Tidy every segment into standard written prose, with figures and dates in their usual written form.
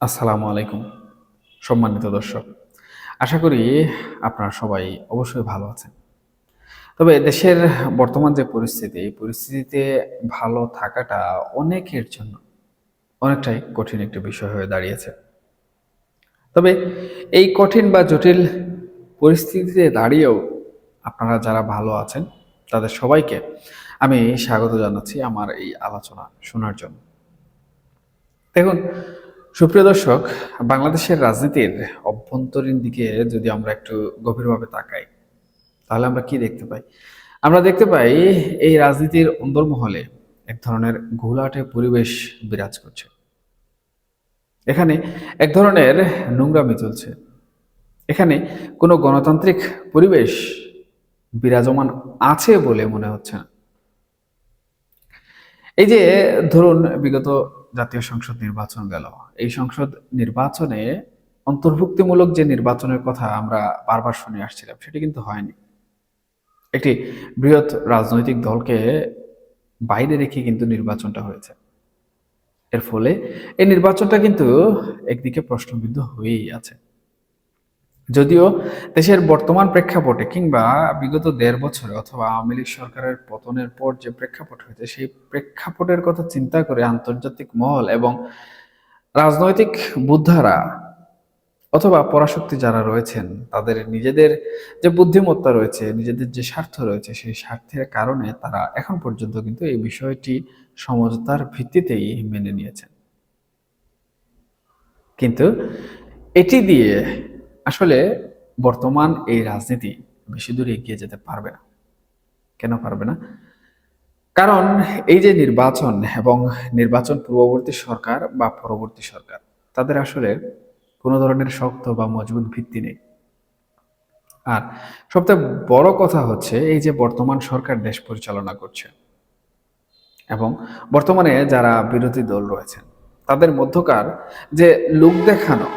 আসসালামু আলাইকুম সম্মানিত দর্শক। আশা করি আপনারা সবাই অবশ্যই ভালো আছেন। তবে দেশের বর্তমান যে পরিস্থিতি, এই পরিস্থিতিতে ভালো থাকাটা অনেকের জন্য অনেকটাই কঠিন একটি বিষয় হয়ে দাঁড়িয়েছে। তবে এই কঠিন বা জটিল পরিস্থিতিতে দাঁড়িয়েও আপনারা যারা ভালো আছেন, তাদের সবাইকে আমি স্বাগত জানাচ্ছি আমার এই আলোচনা শোনার জন্য। দেখুন, সুপ্রিয় দর্শক, বাংলাদেশের রাজনীতির অভ্যন্তরীণ দিকে যদি আমরা একটু গভীরভাবে তাকাই, তাহলে আমরা কি দেখতে পাই? আমরা দেখতে পাই এই রাজনীতির অন্দরমহলে এক ধরনের ঘোলাটে পরিবেশ বিরাজ করছে। এখানে এক ধরনের নোংরামি চলছে। এখানে কোনো গণতান্ত্রিক পরিবেশ বিরাজমান আছে বলে মনে হচ্ছে না। এই যে ধরুন বিগত জাতীয় সংসদ নির্বাচন গেল, এই সংসদ নির্বাচনে অন্তর্ভুক্তিমূলক যে নির্বাচনের কথা আমরা বারবার শুনে আসছিলাম, সেটি কিন্তু হয়নি। একটি বৃহৎ রাজনৈতিক দলকে বাইরে রেখে কিন্তু নির্বাচনটা হয়েছে। এর ফলে এই নির্বাচনটা কিন্তু একদিকে প্রশ্নবিদ্ধ হয়েই আছে। যদিও দেশের বর্তমান প্রেক্ষাপটে কিংবা বিগত ১.৫ বছরে অথবা আওয়ামী লীগ সরকারের পতনের পর যে প্রেক্ষাপট হয়েছে, সেই প্রেক্ষাপটের কথা চিন্তা করে আন্তর্জাতিক মহল এবং রাজনৈতিক বুদ্ধারা অথবা পরাশক্তি যারা রয়েছেন, তাদের নিজেদের যে বুদ্ধিমত্তা রয়েছে, নিজেদের যে স্বার্থ রয়েছে, সেই স্বার্থের কারণে তারা এখন পর্যন্ত কিন্তু এই বিষয়টি সমঝোতার ভিত্তিতেই মেনে নিয়েছেন। কিন্তু এটি দিয়ে আসলে বর্তমান এই রাজনীতি বেশি দূর এগিয়ে যেতে পারবে না। কেন পারবে না? কারণ এই যে নির্বাচন এবং নির্বাচন পূর্ববর্তী সরকার বা পরবর্তী সরকার, তাদের আসলে কোনো ধরনের শক্ত বা মজবুত ভিত্তি নেই। আর সবচেয়ে বড় কথা হচ্ছে এই যে বর্তমান সরকার দেশ পরিচালনা করছে এবং বর্তমানে যারা বিরোধী দল রয়েছেন, তাদের মধ্যকার যে লোক দেখানো,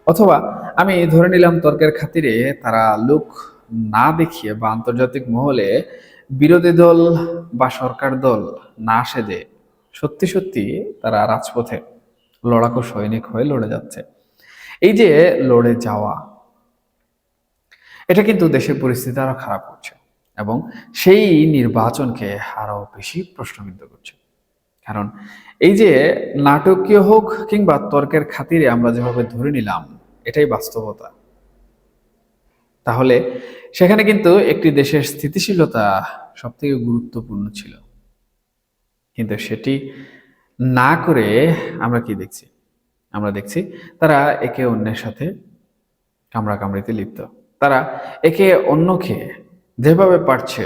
অথবা আমি ধরে নিলাম তর্কের খাতিরে তারা লোক না দেখিয়ে বা আন্তর্জাতিক মহলে বিরোধী দল বা সরকার দল না সেজে সত্যি সত্যি তারা রাজপথে লড়াকু সৈনিক হয়ে লড়ে যাচ্ছে। এই যে লড়ে যাওয়া, এটা কিন্তু দেশের পরিস্থিতি আরো খারাপ করছে এবং সেই নির্বাচনকে আরো বেশি প্রশ্নবিদ্ধ করছে। কারণ এই যে নাটকীয় হোক কিংবা তর্কের খাতিরে আমরা যেভাবে ধরে নিলাম, এটাই বাস্তবতা। তাহলে সেখানে কিন্তু একটি দেশের স্থিতিশীলতা সবথেকে গুরুত্বপূর্ণ ছিল। কিন্তু সেটি না করে আমরা কি দেখছি? আমরা দেখছি তারা একে অন্যের সাথে কামড়াকামড়িতে লিপ্ত। তারা একে অন্যকে যেভাবে পারছে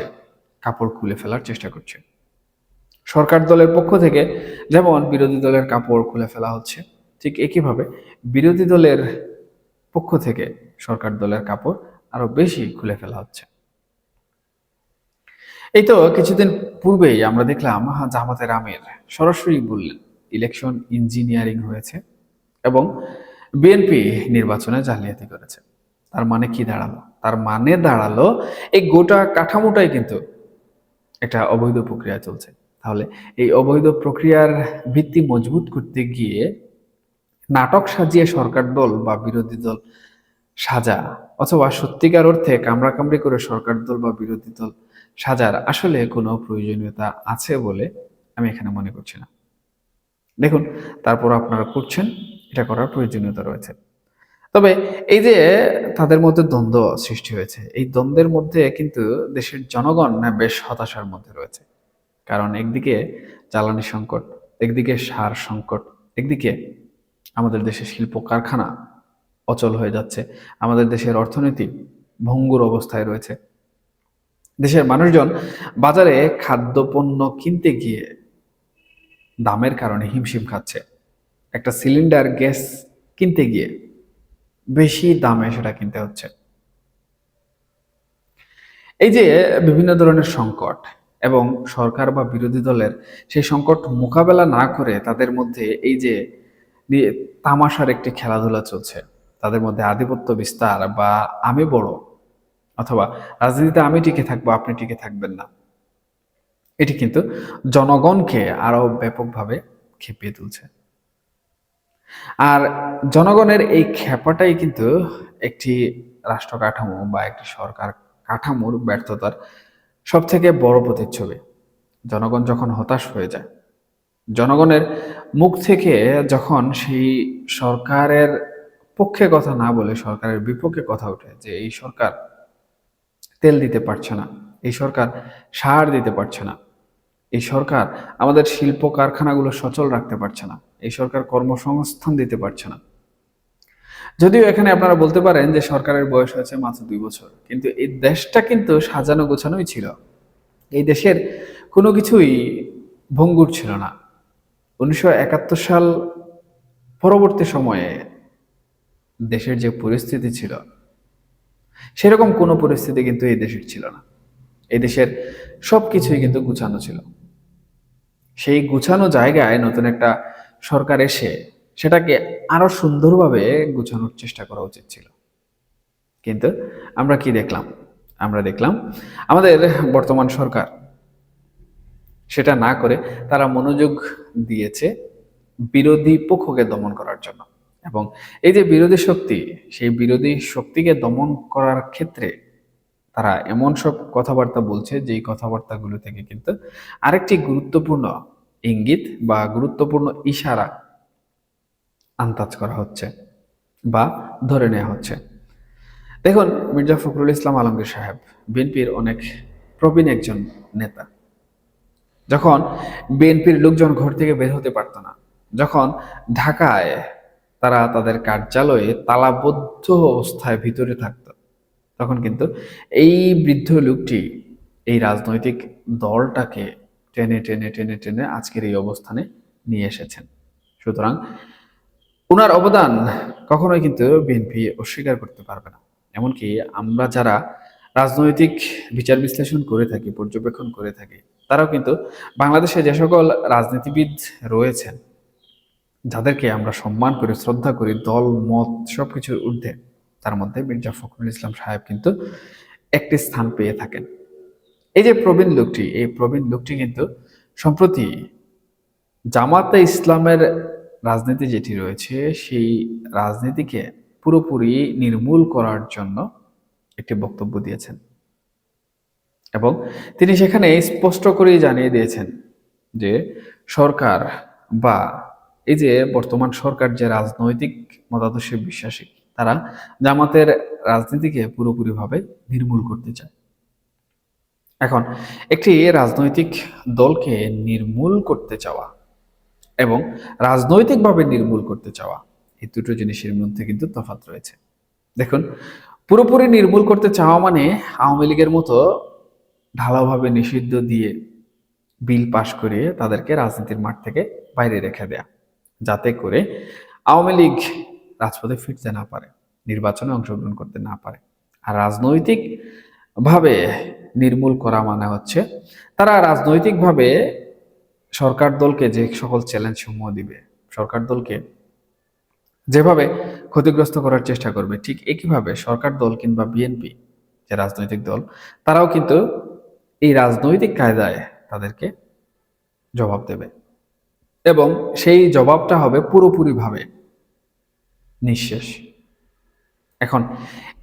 কাপড় খুলে ফেলার চেষ্টা করছে। সরকার দলের পক্ষ থেকে যেমন বিরোধী দলের কাপড় খুলে ফেলা হচ্ছে, ঠিক একইভাবে বিরোধী দলের পক্ষ থেকে সরকার দলের কাপড় আরো বেশি খুলে ফেলা হচ্ছে। এই তো কিছুদিন পূর্বেই আমরা দেখলাম জামাতের আমির সরাসরি বললেন ইলেকশন ইঞ্জিনিয়ারিং হয়েছে এবং বিএনপি নির্বাচনে জালিয়াতি করেছে। তার মানে কি দাঁড়ালো? তার মানে দাঁড়ালো এই গোটা কাঠামোটাই কিন্তু একটা অবৈধ প্রক্রিয়া চলছে। তাহলে এই অবৈধ প্রক্রিয়ার ভিত্তি মজবুত করতে গিয়ে নাটক সাজিয়ে সরকার দল বা বিরোধী দল সাজা, অথবা সত্যিকার অর্থে কামড়াকামড়ি করে সরকার দল বা বিরোধী দল সাজার আসলে কোনো প্রয়োজনীয়তা আছে বলে আমি এখানে মনে করছি না। দেখুন, তারপর আপনারা করছেন, এটা করার প্রয়োজনীয়তা রয়েছে। তবে এই যে তাদের মধ্যে দ্বন্দ্ব সৃষ্টি হয়েছে, এই দ্বন্দ্বের মধ্যে কিন্তু দেশের জনগণ বেশ হতাশার মধ্যে রয়েছে। কারণ একদিকে জ্বালানি সংকট, একদিকে সার সংকট, একদিকে আমাদের দেশের শিল্প কারখানা অচল হয়ে যাচ্ছে, আমাদের দেশের অর্থনীতি ভঙ্গুর অবস্থায় রয়েছে। দেশের মানুষজন বাজারে খাদ্যপণ্য কিনতে গিয়ে দামের কারণে হিমশিম খাচ্ছে। একটা সিলিন্ডার গ্যাস কিনতে গিয়ে বেশি দামে সেটা কিনতে হচ্ছে। এই যে বিভিন্ন ধরনের সংকট এবং সরকার বা বিরোধী দলের সেই সংকট মোকাবেলা না করে তাদের মধ্যে এই যে তামাশার একটি খেলাধুলা চলছে, তাদের মধ্যে আধিপত্য বিস্তার বা আমি বড়, অথবা রাজনীতিতে আমি টিকে থাকবো আপনি টিকে থাকবেন না, এটি কিন্তু জনগণকে আরো ব্যাপকভাবে খেপিয়ে তুলছে। আর জনগণের এই খেপাটাই কিন্তু একটি রাষ্ট্র কাঠামো বা একটি সরকার কাঠামোর ব্যর্থতার সব থেকে বড় প্রতিচ্ছবি। জনগণ যখন হতাশ হয়ে যায়, জনগণের মুখ থেকে যখন সেই সরকারের পক্ষে কথা না বলে সরকারের বিপক্ষে কথা ওঠে, যে এই সরকার তেল দিতে পারছে না, এই সরকার সার দিতে পারছে না, এই সরকার আমাদের শিল্প কারখানাগুলো সচল রাখতে পারছে না, এই সরকার কর্মসংস্থান দিতে পারছে না। যদিও এখানে আপনারা বলতে পারেন যে সরকারের বয়স হয়েছে মাত্র 2 বছর, কিন্তু এই দেশটা কিন্তু সাজানো গোছানোই ছিল। এই দেশের কোনো কিছুই ভঙ্গুর ছিল না। 1971 সাল পরবর্তী সময়ে দেশের যে পরিস্থিতি ছিল, সেরকম কোনো পরিস্থিতি কিন্তু এই দেশের ছিল না। এই দেশের সবকিছুই কিন্তু গুছানো ছিল। সেই গুছানো জায়গায় নতুন একটা সরকার এসে সেটাকে আরো সুন্দরভাবে গুছানোর চেষ্টা করা উচিত ছিল। কিন্তু আমরা কি দেখলাম? আমরা দেখলাম আমাদের বর্তমান সরকার সেটা না করে তারা মনোযোগ দিয়েছে বিরোধী পক্ষকে দমন করার জন্য। এবং এই যে বিরোধী শক্তি, সেই বিরোধী শক্তিকে দমন করার ক্ষেত্রে তারা এমন সব কথাবার্তা বলছে, যেই কথাবার্তাগুলো থেকে কিন্তু আরেকটি গুরুত্বপূর্ণ ইঙ্গিত বা গুরুত্বপূর্ণ ইশারা আন্দাজ করা হচ্ছে বা ধরে নেওয়া হচ্ছে। দেখুন, মির্জা ফখরুল ইসলাম আলমগীর সাহেব বিএনপির অনেক প্রবীণ একজন নেতা। যখন বিএনপির লোকজন ঘর থেকে বের হতে পারতো না, যখন ঢাকায় তারা তাদের কার্যালয়ে তালাবদ্ধ অবস্থায় ভিতরে থাকতো, তখন কিন্তু এই বৃদ্ধ লোকটি এই রাজনৈতিক দলটাকে টেনে টেনে টেনে টেনে আজকের এই অবস্থানে নিয়ে এসেছেন। সুতরাং ওনার অবদান কখনোই কিন্তু বিএনপি অস্বীকার করতে পারবে না। এমনকি আমরা যারা রাজনৈতিক বিচার বিশ্লেষণ করে থাকি, পর্যবেক্ষণ করে থাকি, তারাও কিন্তু বাংলাদেশে যে সকল রাজনীতিবিদ রয়েছেন, যাদেরকে আমরা সম্মান করি, শ্রদ্ধা করি, দল মত সবকিছুর ঊর্ধ্বে, তার মধ্যে মির্জা ফখরুল ইসলাম সাহেব কিন্তু একটি স্থান পেয়ে থাকেন। এই যে প্রবীণ লোকটি, এই প্রবীণ লোকটি কিন্তু সম্প্রতি জামাতে ইসলামের রাজনীতি যেটি রয়েছে, সেই রাজনীতিকে পুরোপুরি নির্মূল করার জন্য একটি বক্তব্য দিয়েছেন। এবং তিনি সেখানে স্পষ্ট করেই জানিয়ে দিয়েছেন যে সরকার বা এই যে বর্তমান সরকার যে রাজনৈতিক মতাদর্শে বিশ্বাসী, তারা জামাতের রাজনীতিকে পুরোপুরিভাবে নির্মূল করতে চায়। এখন একটি রাজনৈতিক দলকে নির্মূল করতে চাওয়া এবং রাজনৈতিকভাবে নির্মূল করতে চাওয়া, এই দুটো জিনিসের মধ্যে কিন্তু তফাৎ রয়েছে। দেখুন, পুরোপুরি নির্মূল করতে চাওয়া মানে আওয়ামী লীগের মতো ঢালাওভাবে নিষিদ্ধ দিয়ে বিল পাশ করিয়ে তাদেরকে রাজনীতির মাঠ থেকে বাইরে রেখে দেয়া, যাতে করে আওয়ামী লীগ রাজপথে ফিরতে না পারে, নির্বাচনে অংশগ্রহণ করতে না পারে। আর রাজনৈতিক ভাবে নির্মূল করা মানে হচ্ছে তারা রাজনৈতিকভাবে সরকার দলকে যে সকল চ্যালেঞ্জ সমূহ দিবে, সরকার দলকে যেভাবে ক্ষতিগ্রস্ত করার চেষ্টা করবে, ঠিক একইভাবে সরকার দল কিংবা বিএনপি যে রাজনৈতিক দল, তারাও কিন্তু এই রাজনৈতিক কায়দায় তাদেরকে জবাব দেবে। এবং সেই জবাবটা হবে পুরোপুরিভাবে নিঃশেষ। এখন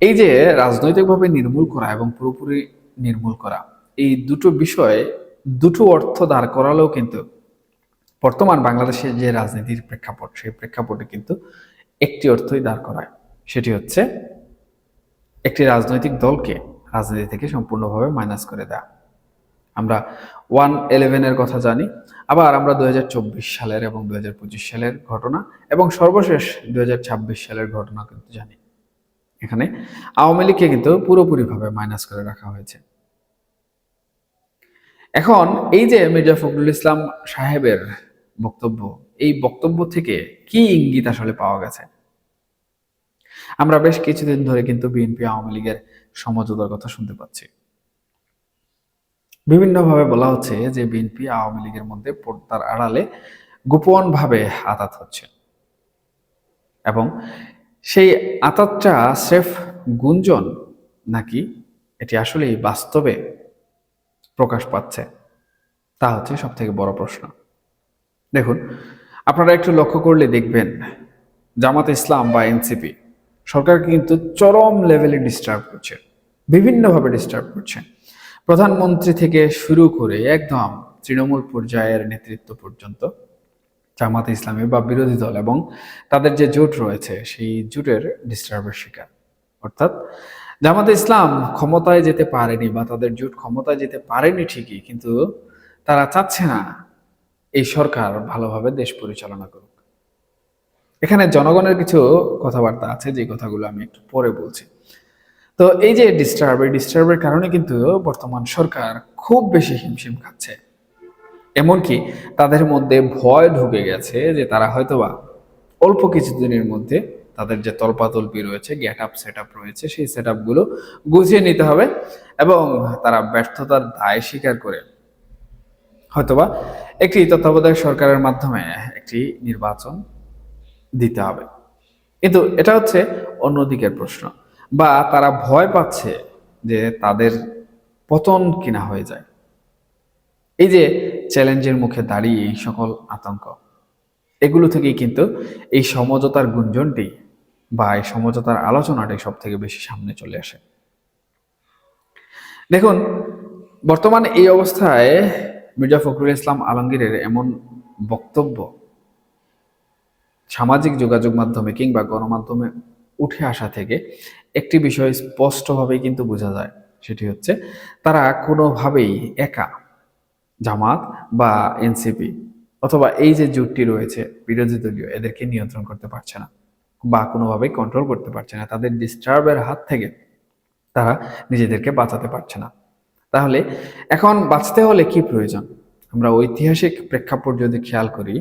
এই যে রাজনৈতিকভাবে নির্মূল করা এবং পুরোপুরি নির্মূল করা, এই দুটো বিষয়ে দুটো অর্থ দাঁড় করালেও কিন্তু বর্তমান বাংলাদেশের যে রাজনীতির প্রেক্ষাপট, সেই প্রেক্ষাপটে কিন্তু একটি অর্থই দাঁড় করায়। সেটি হচ্ছে একটি রাজনৈতিক দলকে রাজনীতি থেকে সম্পূর্ণভাবে মাইনাস করে দেয়া। আমরা 1/11-এর কথা জানি, আবার আমরা 2024 সালের এবং 2025 সালের ঘটনা এবং সর্বশেষ 2026 সালের ঘটনা কিন্তু জানি। এখানে আওয়ামী লীগকে কিন্তু পুরোপুরিভাবে মাইনাস করে রাখা হয়েছে। এখন এই যে মির্জা ফখরুল ইসলাম সাহেবের বক্তব্য, এই বক্তব্য থেকে কি ইঙ্গিত আসলে পাওয়া গেছে? আমরা বেশ কিছুদিন ধরে কিন্তু বিএনপি আওয়ামী লীগের সমঝোতার কথা শুনতে পাচ্ছি। বিভিন্নভাবে বলা হচ্ছে যে বিএনপি আওয়ামী লীগের মধ্যে পর্দার আড়ালে গোপনভাবে আঁতাত হচ্ছে এবং সেই আঁতাতটা স্রেফ গুঞ্জন নাকি এটি আসলেই বাস্তবে প্রকাশ পাচ্ছে, তা হচ্ছে সব থেকে বড় প্রশ্ন। দেখুন, আপনারা একটু লক্ষ্য করলে দেখবেন জামাতে ইসলাম বা এনসিপি সরকারকে কিন্তু চরম লেভেলে ডিস্টার্ব করছে, বিভিন্নভাবে ডিস্টার্ব করছে। প্রধানমন্ত্রী থেকে শুরু করে একদম তৃণমূল পর্যায়ের নেতৃত্ব পর্যন্ত জামাতে ইসলামী বা বিরোধী দল এবং তাদের যে জোট রয়েছে সেই জোটের ডিস্টার্বের শিকার। অর্থাৎ জামাতে ইসলাম ক্ষমতায় যেতে পারেনি বা তাদের জোট ক্ষমতায় যেতে পারেনি ঠিকই, কিন্তু তারা চাচ্ছে না এই সরকার ভালোভাবে দেশ পরিচালনা করুক। এখানে জনগণের কিছু কথাবার্তা আছে, যে কথাগুলো আমি একটু পরে বলছি। তো এই যে ডিস্টার্বের কারণে কিন্তু বর্তমান সরকার খুব বেশি হিমশিম খাচ্ছে। এমনকি তাদের মধ্যে ভয় ঢুকে গেছে যে তারা হয়তোবা অল্প কিছুদিনের মধ্যে তাদের যে তল্পাতল্পি রয়েছে, গেট আপ সেট আপ রয়েছে, সেই সেট আপগুলো গুছিয়ে নিতে হবে এবং তারা ব্যর্থতার দায় স্বীকার করে হয়তোবা একটি তত্ত্বাবধায়ক সরকারের মাধ্যমে একটি নির্বাচন দিতে হবে। কিন্তু এটা হচ্ছে অন্যদিকের প্রশ্ন, বা তারা ভয় পাচ্ছে যে তাদের পতন কিনা হয়ে যায়। এই যে চ্যালেঞ্জের মুখে দাঁড়িয়ে এই সকল আতঙ্ক, এগুলো থেকেই কিন্তু এই সমঝোতার গুঞ্জনটি বা এই সমঝোতার আলোচনাটাই সব থেকে বেশি সামনে চলে আসে। দেখুন, বর্তমান এই অবস্থায় মির্জা ফখরুল ইসলাম আলমগীরের এমন বক্তব্য সামাজিক যোগাযোগ মাধ্যমে কিংবা গণমাধ্যমে উঠে আসা থেকে একটি বিষয় স্পষ্টভাবেই কিন্তু বোঝা যায়, সেটি হচ্ছে তারা কোনোভাবেই একা জামাত বা এনসিপি অথবা এই যে জোটটি রয়েছে বিরোধী দলীয়, এদেরকে নিয়ন্ত্রণ করতে পারছে না বা কোনোভাবেই কন্ট্রোল করতে পারছে না। তাদের ডিস্টার্বের হাত থেকে তারা নিজেদেরকে বাঁচাতে পারছে না। তাহলে এখন বাঁচতে হলে কি প্রয়োজন? আমরা ঐতিহাসিক প্রেক্ষাপট যদি খেয়াল করি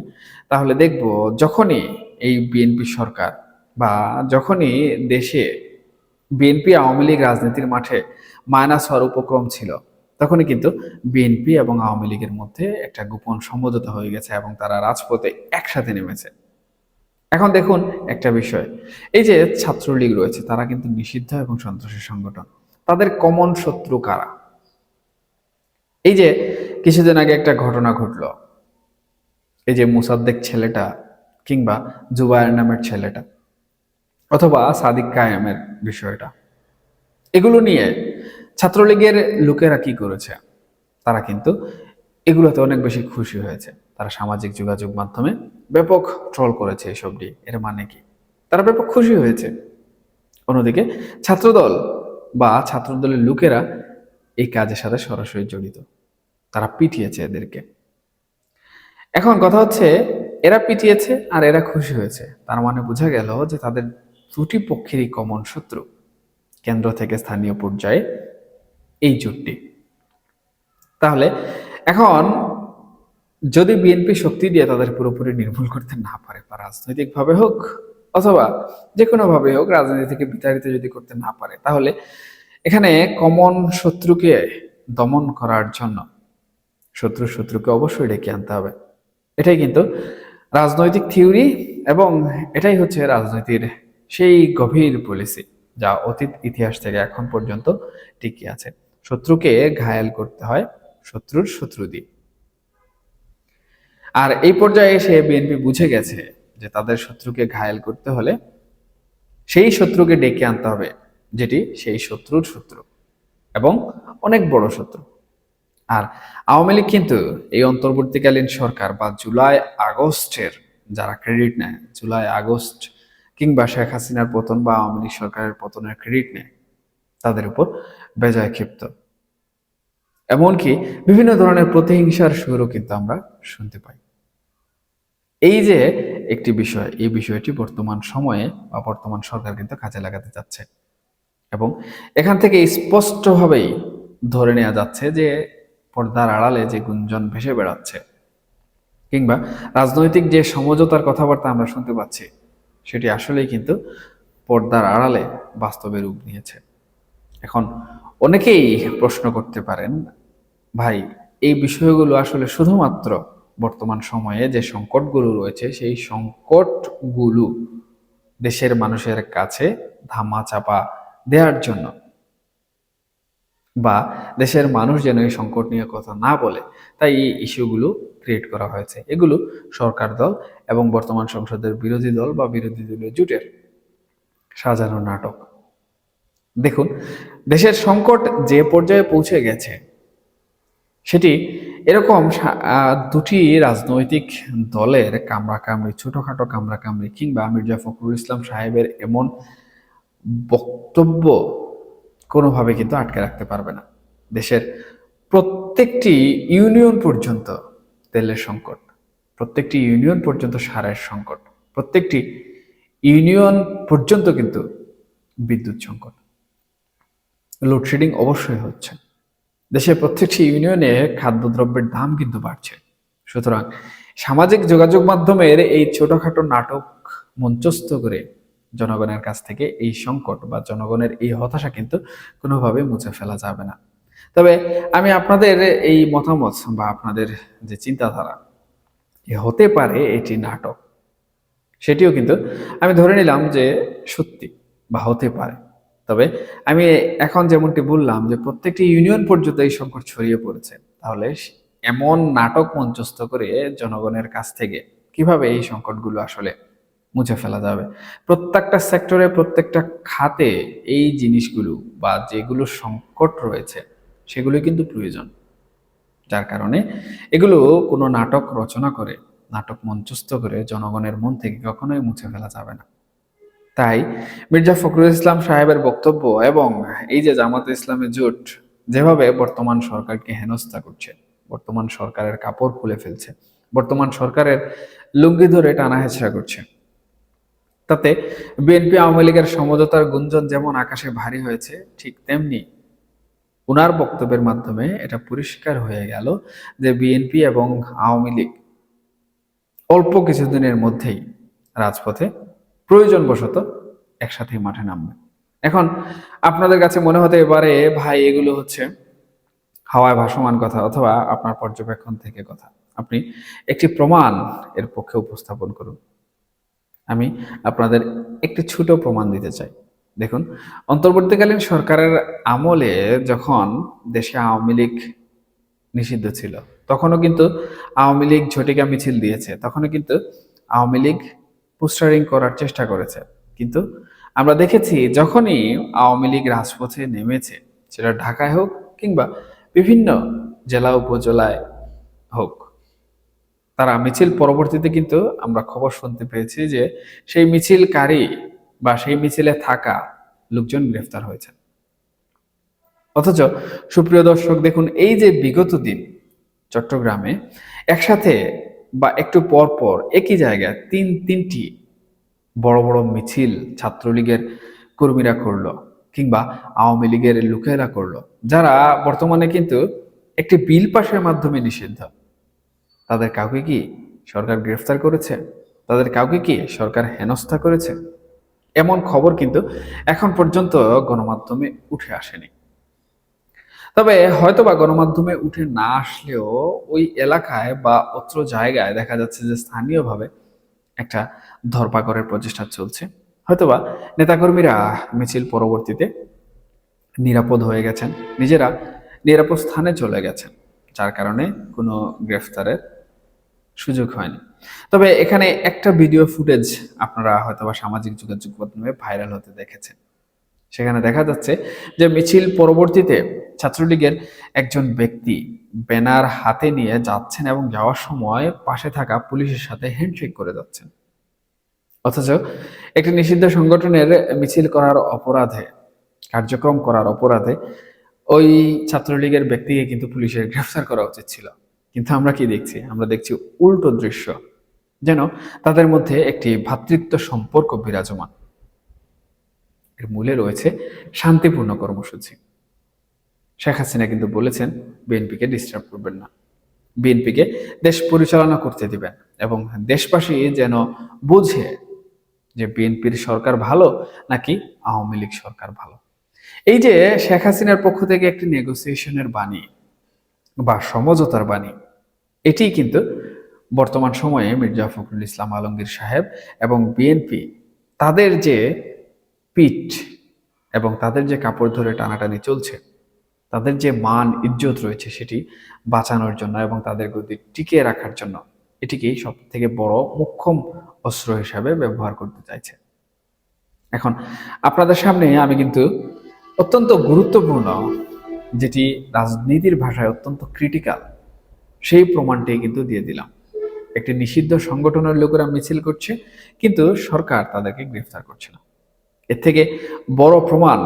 তাহলে দেখব, যখনই এই বিএনপি সরকার বা যখনই দেশে বিএনপি আওয়ামী লীগ রাজনীতির মাঠে মাইনাস হওয়ার উপক্রম ছিল, তখনই কিন্তু বিএনপি এবং আওয়ামী লীগের মধ্যে একটা গোপন সমঝোতা হয়ে গেছে এবং তারা রাজপথে একসাথে নেমেছে। এখন দেখুন একটা বিষয়, এই যে ছাত্রলীগ রয়েছে তারা কিন্তু নিষিদ্ধ এবং সন্ত্রাসী সংগঠন। তাদের কমন শত্রু কারা? এই যে কিছুদিন আগে একটা ঘটনা ঘটলো, এই যে মুসাদ্দেক ছেলেটা কিংবা জুবায়ের নামের ছেলেটা অথবা সাদিক কায়েমের বিষয়টা, এগুলো নিয়ে ছাত্রলীগের লোকেরা কি করেছে? তারা কিন্তু এগুলোতে অনেক বেশি খুশি হয়েছে। তারা সামাজিক যোগাযোগ মাধ্যমে ব্যাপক ট্রল করেছে এসব নিয়ে। এর মানে কি? তারা ব্যাপক খুশি হয়েছে। অন্যদিকে ছাত্রদল বা ছাত্রদলের লোকেরা এই কাজের সাথে সরাসরি জড়িত, তারা পিটিয়েছে এদেরকে। এখন কথা হচ্ছে, এরা পিটিয়েছে আর এরা খুশি হয়েছে, তার মানে বোঝা গেল যে তাদের দুটি পক্ষেরই কমন শত্রু, কেন্দ্র থেকে স্থানীয় পর্যায়ে এই জোটটি। তাহলে এখন যদি বিএনপি শক্তি দিয়ে তাদের পুরোপুরি নির্মূল করতে না পারে, বা রাজনৈতিকভাবে হোক অথবা যে কোনোভাবে হোক রাজনীতি থেকে বিতাড়িত যদি করতে না পারে, তাহলে এখানে কমন শত্রুকে দমন করার জন্য শত্রুকে অবশ্যই ডেকে আনতে হবে। এটাই কিন্তু রাজনৈতিক থিওরি এবং এটাই হচ্ছে রাজনীতির সেই গভীর পলিসি যা অতীত ইতিহাস থেকে এখন পর্যন্ত টিকে আছে। শত্রুকে ঘায়েল করতে হয় শত্রুর শত্রু দিয়ে। আর এই পর্যায়ে এসে বিএনপি বুঝে গেছে যে তাদের শত্রুকে ঘায়েল করতে হলে সেই শত্রুকে ডেকে আনতে হবে, যেটি সেই শত্রুর শত্রু এবং অনেক বড় শত্রু। আর আওয়ামী লীগ কিন্তু এই অন্তর্বর্তীকালীন সরকার বা জুলাই আগস্টের যারা ক্রেডিট নেয়, জুলাই আগস্ট কিংবা শেখ হাসিনার পতন বা আওয়ামী লীগ সরকারের পতনের ক্রেডিট নেয়, তাদের উপর বেজায় ক্ষিপ্ত। এমনকি বিভিন্ন ধরনের প্রতিহিংসার সুরও কিন্তু আমরা শুনতে পাই। এই যে একটি বিষয়, এই বিষয়টি বর্তমান সময়ে বা বর্তমান সরকার কিন্তু কাজে লাগাতে যাচ্ছে এবং এখান থেকে স্পষ্টভাবেই ধরে নেওয়া যাচ্ছে যে পর্দার আড়ালে যে গুঞ্জন ভেসে বেড়াচ্ছে কিংবা রাজনৈতিক যে সমঝোতার কথাবার্তা আমরা শুনতে পাচ্ছি, সেটি আসলেই কিন্তু পর্দার আড়ালে বাস্তবে রূপ নিয়েছে। এখন অনেকেই প্রশ্ন করতে পারেন, ভাই এই বিষয়গুলো আসলে শুধুমাত্র বর্তমান সময়ে যে সংকটগুলো রয়েছে সেই সংকটগুলো দেশের মানুষের কাছে ধামাচাপা দেওয়ার জন্য, বা দেশের মানুষ যেন এই সংকট নিয়ে কথা না বলে, তাই এই ইস্যুগুলো ক্রিয়েট করা হয়েছে। এগুলো সরকার দল এবং বর্তমান সংসদের বিরোধী দল বা বিরোধী দলীয় জোটের সাজানো নাটক। দেখুন, দেশের সংকট যে পর্যায়ে পৌঁছে গেছে সেটি এরকম দুটি রাজনৈতিক দলের কামড়াকামড়ি, ছোটখাটো কামড়াকামড়ি কিংবা মির্জা ফখরুল ইসলাম সাহেবের এমন বক্তব্য কোনোভাবে কিন্তু আটকে রাখতে পারবে না। দেশের প্রত্যেকটি ইউনিয়ন পর্যন্ত তেলের সংকট, প্রত্যেকটি ইউনিয়ন পর্যন্ত সারের সংকট, প্রত্যেকটি ইউনিয়ন পর্যন্ত কিন্তু বিদ্যুৎ সংকট, লোডশেডিং অবশ্যই হচ্ছে। দেশের প্রত্যেকটি ইউনিয়নে খাদ্যদ্রব্যের দাম কিন্তু বাড়ছে। সুতরাং সামাজিক যোগাযোগ মাধ্যমের এই ছোটখাটো নাটক মঞ্চস্থ করে জনগণের কাছ থেকে এই সংকট বা জনগণের এই হতাশা কিন্তু কোনোভাবে মুছে ফেলা যাবে না। তবে আমি আপনাদের এই মতামত বা আপনাদের যে চিন্তাধারা হতে পারে এটি নাটক, সেটিও কিন্তু আমি ধরে নিলাম যে সত্যি বা হতে পারে। তবে আমি এখন যেমনটি বললাম যে প্রত্যেকটি ইউনিয়ন পর্যন্ত এই সংকট ছড়িয়ে পড়েছে, তাহলে এমন নাটক মঞ্চস্থ করে জনগণের কাছ থেকে কিভাবে এই সংকটগুলো আসলে মুছে ফেলা যাবে? প্রত্যেকটা সেক্টরে, প্রত্যেকটা খাতে এই জিনিসগুলো বা যেগুলো সংকট রয়েছে সেগুলো কিন্তু প্রয়োজন। যার কারণে এগুলো কোনো নাটক রচনা করে, নাটক মঞ্চস্থ করে জনগণের মন থেকে কখনোই মুছে ফেলা যাবে না। তাই মির্জা ফখরুল ইসলাম সাহেবের বক্তব্য এবং এই যে জামাতে ইসলামের জোট যেভাবে বর্তমান সরকারকে হেনস্থা করছে, বর্তমান সরকারের কাপড় খুলে ফেলছে, বর্তমান সরকারের লুঙ্গি ধরে টানা হেঁচড়া করছে, তাতে বিএনপি আওয়ামী লীগের সমঝোতার গুঞ্জন যেমন আকাশে ভারী হয়েছে, ঠিক তেমনি উনার বক্তব্যের মাধ্যমে এটা পরিষ্কার হয়ে গেল যে বিএনপি এবং আওয়ামী লীগ অল্প কিছুদিনের মধ্যেই রাজপথে প্রয়োজনবশত একসাথে মাঠে নামবে। এখন আপনাদের কাছে মনে হতে পারে ভাই এগুলো হচ্ছে হাওয়ায় ভাসমান কথা অথবা আপনার পর্যবেক্ষণ থেকে কথা। আপনি একটি প্রমাণ এর পক্ষে উপস্থাপন করুন। আমি আপনাদের একটি ছোট প্রমাণ দিতে চাই। দেখুন, অন্তর্বর্তীকালীন সরকারের আমলে যখন দেশে আওয়ামী লীগ নিষিদ্ধ ছিল, তখনও কিন্তু আওয়ামী লীগ ঝটিকা মিছিল দিয়েছে, তখনও কিন্তু আওয়ামী লীগ পোস্টারিং করার চেষ্টা করেছে। কিন্তু আমরা দেখেছি যখনই আওয়ামী লীগ রাজপথে নেমেছে, সেটা ঢাকায় হোক কিংবা বিভিন্ন জেলা উপজেলায় হোক, তারা মিছিল পরবর্তীতে কিন্তু আমরা খবর শুনতে পেয়েছি যে সেই মিছিলকারী বা সেই মিছিলে থাকা লোকজন গ্রেফতার হয়েছে। অথচ সুপ্রিয় দর্শক দেখুন, এই যে বিগত দিন চট্টগ্রামে একসাথে বা একটু পর পর একই জায়গায় তিনটি বড় বড় মিছিল ছাত্রলীগের কর্মীরা করলো কিংবা আওয়ামী লীগের লোকেরা করলো, যারা বর্তমানে কিন্তু একটি বিল পাশের মাধ্যমে নিষিদ্ধ। তাদের কাউকে কি সরকার গ্রেফতার করেছে? তাদের কাউকে কি সরকার হেনস্থা করেছে? এমন খবর কিন্তু এখন পর্যন্ত গণমাধ্যমে উঠে আসেনি। তবে হয়তোবা গণমাধ্যমে উঠে না আসলেও ওই এলাকায় বা অত্র জায়গায় দেখা যাচ্ছে যে স্থানীয়ভাবে একটা ধরপাকড়ের প্রচেষ্টা চলছে। হয়তোবা নেতাকর্মীরা মিছিল পরবর্তীতে নিরাপদ হয়ে গেছেন, নিজেরা নিরাপদ স্থানে চলে গেছেন, যার কারণে কোনো গ্রেফতারের সুযোগ হয়নি। তবে এখানে একটা ভিডিও ফুটেজ আপনারা হয়তোবা সামাজিক যোগাযোগ মাধ্যমে ভাইরাল হতে দেখেছেন। সেখানে দেখা যাচ্ছে যে মিছিল পরবর্তীতে ছাত্রলীগের একজন ব্যক্তি ব্যানার হাতে নিয়ে যাচ্ছেন এবং যাওয়ার সময় পাশে থাকা পুলিশের সাথে হ্যান্ডশেক করে যাচ্ছেন। অথচ একটি নিষিদ্ধ সংগঠনের মিছিল করার অপরাধে, কার্যক্রম করার অপরাধে ওই ছাত্রলীগের ব্যক্তিকে কিন্তু পুলিশের গ্রেফতার করা উচিত ছিল। কিন্তু আমরা কি দেখছি? আমরা দেখছি উল্টো দৃশ্য, যেন তাদের মধ্যে একটি ভ্রাতৃত্ব সম্পর্ক বিরাজমান। এর মূলে রয়েছে শান্তিপূর্ণ কর্মসূচি। শেখ হাসিনা কিন্তু বলেছেন বিএনপিকে ডিস্টার্ব করবেন না, বিএনপিকে দেশ পরিচালনা করতে দিবেন এবং দেশবাসী যেন বুঝে যে বিএনপির সরকার ভালো নাকি আওয়ামী লীগ সরকার ভালো। এই যে শেখ হাসিনার পক্ষ থেকে একটি নেগোসিয়েশনের বাণী বা সমঝোতার বাণী, এটি কিন্তু বর্তমান সময়ে মির্জা ফখরুল ইসলাম আলমগীর সাহেব এবং বিএনপি তাদের যে পিঠ এবং তাদের যে কাপড় ধরে টানাটানি চলছে, তাদের যে মান ইজ্জত রয়েছে সেটি বাঁচানোর জন্য এবং তাদের গতি টিকিয়ে রাখার জন্য এটিকেই সব থেকে বড় মোক্ষম অস্ত্র হিসাবে ব্যবহার করতে চাইছে। এখন আপনাদের সামনে আমি কিন্তু অত্যন্ত গুরুত্বপূর্ণ, যেটি রাজনীতির ভাষায় অত্যন্ত ক্রিটিক্যাল, সেই প্রমাণটি কিন্তু দিয়ে দিলাম। একটি নিষিদ্ধ সংগঠনের লোকেরা মিছিল করছে, কিন্তু সরকার তাদেরকে গ্রেফতার করছে না। এর থেকে বড় প্রমাণ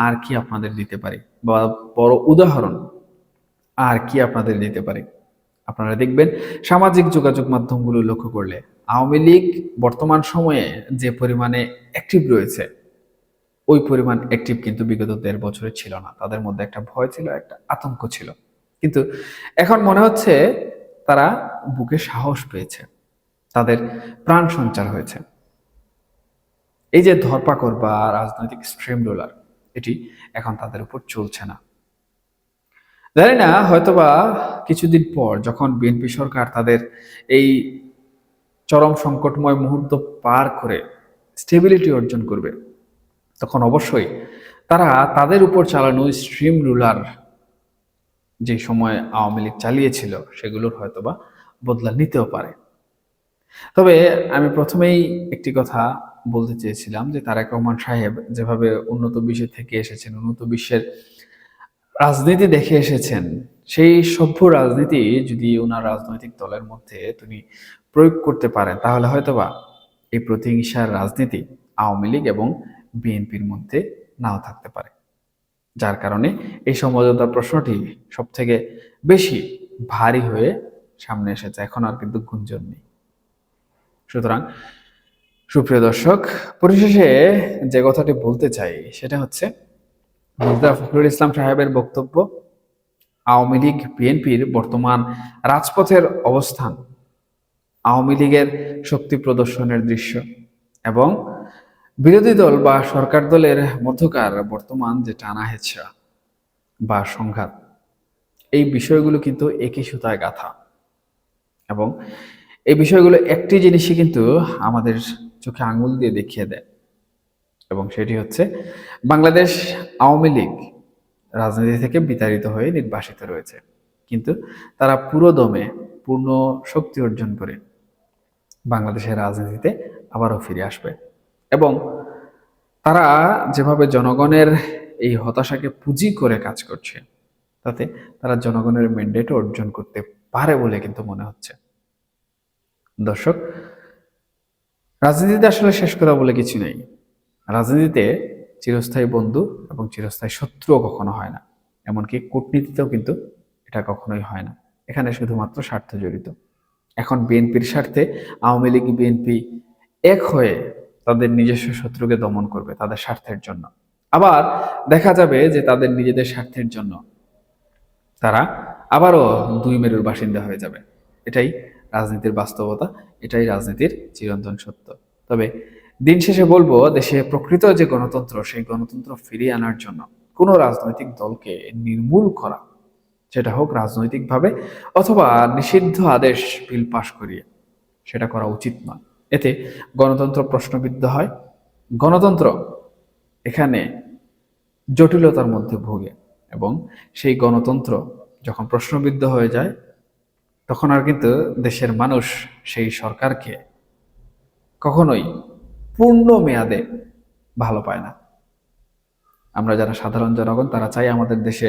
আর কি আপনাদের দিতে পারি, বা বড় উদাহরণ আর কি আপনাদের দিতে পারি? আপনারা দেখবেন সামাজিক যোগাযোগ মাধ্যমগুলো লক্ষ্য করলে আওয়ামী লীগ বর্তমান সময়ে যে পরিমাণে অ্যাক্টিভ রয়েছে, ওই পরিমাণ অ্যাক্টিভ কিন্তু বিগত 1.5 বছরে ছিল না। তাদের মধ্যে একটা ভয় ছিল, একটা আতঙ্ক ছিল। কিন্তু এখন মনে হচ্ছে তারা বুকে সাহস পেয়েছে, তাদের প্রাণ সঞ্চার হয়েছে। এই যে ধরপাকড় বা রাজনৈতিক স্ট্রিম রোলার, এটি এখন তাদের উপর চলছে না। জানি না, হয়তোবা কিছুদিন পর যখন বিএনপি সরকার তাদের এই চরম সংকটময় মুহূর্ত পার করে স্টেবিলিটি অর্জন করবে, তখন অবশ্যই তারা তাদের উপর চালানো স্ট্রিম রুলার যে সময় আওয়ামী লীগ চালিয়েছিল সেগুলোর হয়তোবা বদলা নিতেও পারে। তবে আমি প্রথমেই একটি কথা বলতে চেয়েছিলাম যে তারেক রহমান সাহেব যেভাবে উন্নত বিশ্বে থেকে এসেছেন, উন্নত বিশ্বের রাজনীতি দেখে এসেছেন, সেই সভ্য রাজনীতি যদি ওনার রাজনৈতিক দলের মধ্যে তিনি প্রয়োগ করতে পারেন, তাহলে হয়তোবা এই প্রতিহিংসার রাজনীতি আওয়ামী লীগ এবং বিএনপির মধ্যে নাও থাকতে পারে। যার কারণে এই সমঝোতার প্রশ্নটি সব থেকে বেশি ভারী হয়ে সামনে এসেছে। এখন আর কিন্তু গুঞ্জন নেই। সুতরাং সুপ্রিয় দর্শক, পরিশেষে যে কথাটি বলতে চাই সেটা হচ্ছে, মির্জা ফখরুল ইসলাম সাহেবের বক্তব্য, আওয়ামী লীগ বিএনপির বর্তমান রাজপথের অবস্থান, আওয়ামী লীগের শক্তি প্রদর্শনের দৃশ্য এবং বিরোধী দল বা সরকার দলের মধ্যকার বর্তমান যে টানা হেঁচড়া বা সংঘাত, এই বিষয়গুলো কিন্তু একই সুতায় গাঁথা। এবং এই বিষয়গুলো একটি জিনিসই কিন্তু আমাদের চোখে আঙুল দিয়ে দেখিয়ে দেয়, এবং সেটি হচ্ছে বাংলাদেশ আওয়ামী লীগ রাজনীতি থেকে বিতাড়িত হয়ে নির্বাসিত রয়েছে, কিন্তু তারা পুরো দমে পূর্ণ শক্তি অর্জন করে বাংলাদেশের রাজনীতিতে আবারও ফিরে আসবে। এবং তারা যেভাবে জনগণের এই হতাশাকে পুঁজি করে কাজ করছে, তাতে তারা জনগণের ম্যান্ডেট অর্জন করতে পারে বলে কিন্তু মনে হচ্ছে। দর্শক, রাজনীতিতে আসলে শেষ কথা বলে কিছু নেই। রাজনীতিতে চিরস্থায়ী বন্ধু এবং চিরস্থায়ী শত্রুও কখনো হয় না, এমনকি কূটনীতিতেও কিন্তু এটা কখনোই হয় না। এখানে শুধুমাত্র স্বার্থ জড়িত। এখন বিএনপির স্বার্থে আওয়ামী লীগ বিএনপি এক হয়ে তাদের নিজস্ব শত্রুকে দমন করবে তাদের স্বার্থের জন্য। আবার দেখা যাবে যে তাদের নিজেদের স্বার্থের জন্য তারা আবারও দুই মেরুর বাসিন্দা হয়ে যাবে। এটাই রাজনীতির বাস্তবতা, এটাই রাজনীতির চিরন্তন সত্য। তবে দিন শেষে বলবো, দেশে প্রকৃত যে গণতন্ত্র, সেই গণতন্ত্র ফিরিয়ে আনার জন্য কোনো রাজনৈতিক দলকে নির্মূল করা, সেটা হোক রাজনৈতিকভাবে অথবা নিষিদ্ধ আদেশ বিল পাশ করিয়ে, সেটা করা উচিত নয়। এতে গণতন্ত্র প্রশ্নবিদ্ধ হয়। গণতন্ত্র এখানে জটিলতার মধ্যে ভোগে, এবং সেই গণতন্ত্র যখন প্রশ্নবিদ্ধ হয়ে যায়, তখন আর কিন্তু দেশের মানুষ সেই সরকারকে কখনোই পূর্ণ মেয়াদে ভালো পায় না। আমরা যারা সাধারণ জনগণ, তারা চাই আমাদের দেশে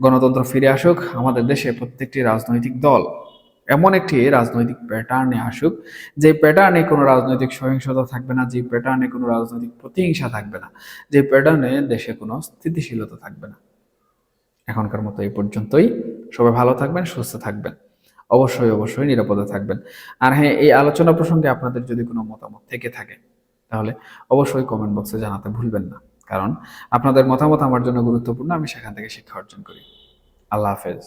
গণতন্ত্র ফিরে আসুক, আমাদের দেশে প্রত্যেকটি রাজনৈতিক দল এমন একটি রাজনৈতিক প্যাটার্নে আসুক, যে প্যাটার্নে কোনো রাজনৈতিক সহিংসতা থাকবে না, যে প্যাটার্নে কোনো রাজনৈতিক প্রতিহিংসা থাকবে না, যে প্যাটার্নে দেশে কোনো স্থিতিশীলতা থাকবে না। এখনকার মতো এই পর্যন্তই। সবাই ভালো থাকবেন, সুস্থ থাকবেন, অবশ্যই অবশ্যই নিরাপদে থাকবেন। আর হ্যাঁ, এই আলোচনা প্রসঙ্গে আপনাদের যদি কোনো মতামত থেকে থাকে, তাহলে অবশ্যই কমেন্ট বক্সে জানাতে ভুলবেন না, কারণ আপনাদের মতামত আমার জন্য গুরুত্বপূর্ণ। আমি সেখান থেকে শিক্ষা অর্জন করি। আল্লাহ হাফেজ।